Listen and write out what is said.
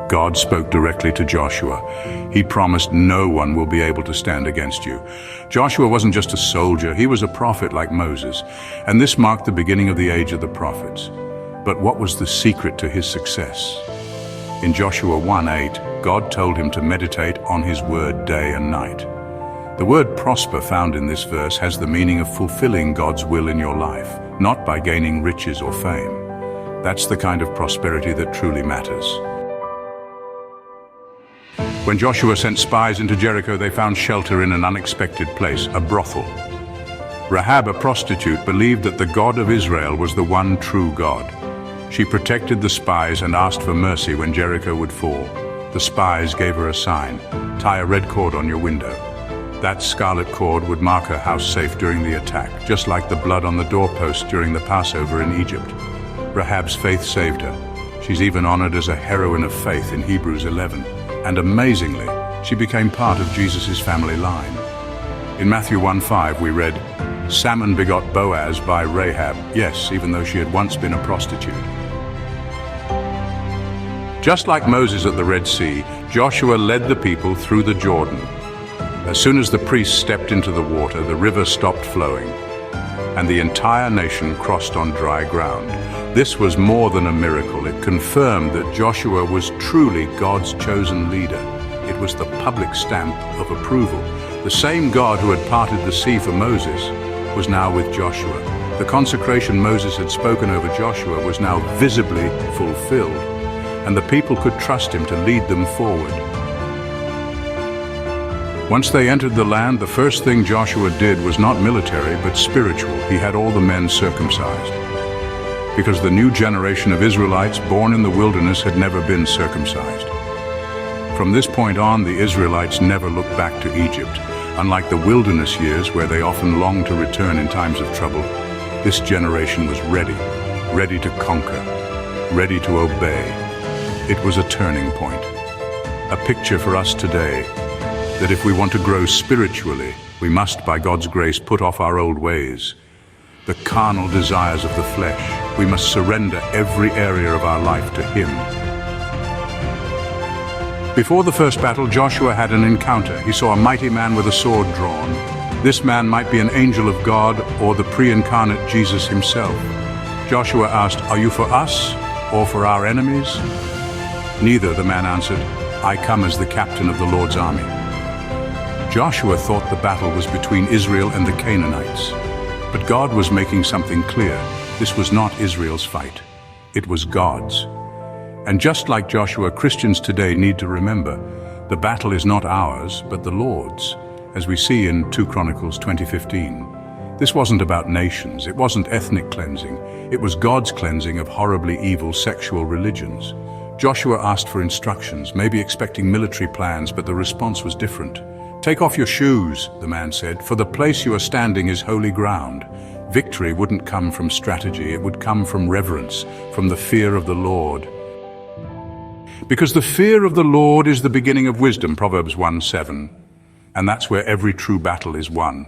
God spoke directly to Joshua. He promised, no one will be able to stand against you. Joshua wasn't just a soldier, he was a prophet like Moses, and this marked the beginning of the age of the prophets. But what was the secret to his success? In Joshua 1:8, God told him to meditate on his word day and night. The word prosper found in this verse has the meaning of fulfilling God's will in your life, not by gaining riches or fame. That's the kind of prosperity that truly matters. When Joshua sent spies into Jericho, they found shelter in an unexpected place, a brothel. Rahab, a prostitute, believed that the God of Israel was the one true God. She protected the spies and asked for mercy when Jericho would fall. The spies gave her a sign: tie a red cord on your window. That scarlet cord would mark her house safe during the attack, just like the blood on the doorpost during the Passover in Egypt. Rahab's faith saved her. She's even honored as a heroine of faith in Hebrews 11. And amazingly, she became part of Jesus' family line. In Matthew 1:5 we read, Salmon begot Boaz by Rahab, yes, even though she had once been a prostitute. Just like Moses at the Red Sea, Joshua led the people through the Jordan. As soon as the priests stepped into the water, the river stopped flowing, and the entire nation crossed on dry ground. This was more than a miracle. It confirmed that Joshua was truly God's chosen leader. It was the public stamp of approval. The same God who had parted the sea for Moses was now with Joshua. The consecration Moses had spoken over Joshua was now visibly fulfilled, and the people could trust him to lead them forward. Once they entered the land, the first thing Joshua did was not military, but spiritual. He had all the men circumcised, because the new generation of Israelites born in the wilderness had never been circumcised. From this point on, the Israelites never looked back to Egypt. Unlike the wilderness years, where they often longed to return in times of trouble, this generation was ready to conquer, ready to obey. It was a turning point, a picture for us today, that if we want to grow spiritually, we must, by God's grace, put off our old ways, the carnal desires of the flesh. We must surrender every area of our life to Him. Before the first battle, Joshua had an encounter. He saw a mighty man with a sword drawn. This man might be an angel of God or the pre-incarnate Jesus himself. Joshua asked, "Are you for us or for our enemies?" "Neither," the man answered. "I come as the captain of the Lord's army." Joshua thought the battle was between Israel and the Canaanites. But God was making something clear. This was not Israel's fight. It was God's. And just like Joshua, Christians today need to remember, the battle is not ours, but the Lord's, as we see in 2 Chronicles 20:15. This wasn't about nations. It wasn't ethnic cleansing. It was God's cleansing of horribly evil sexual religions. Joshua asked for instructions, maybe expecting military plans, but the response was different. "Take off your shoes," the man said, "for the place you are standing is holy ground." Victory wouldn't come from strategy. It would come from reverence, from the fear of the Lord. Because the fear of the Lord is the beginning of wisdom, Proverbs 1:7. And that's where every true battle is won.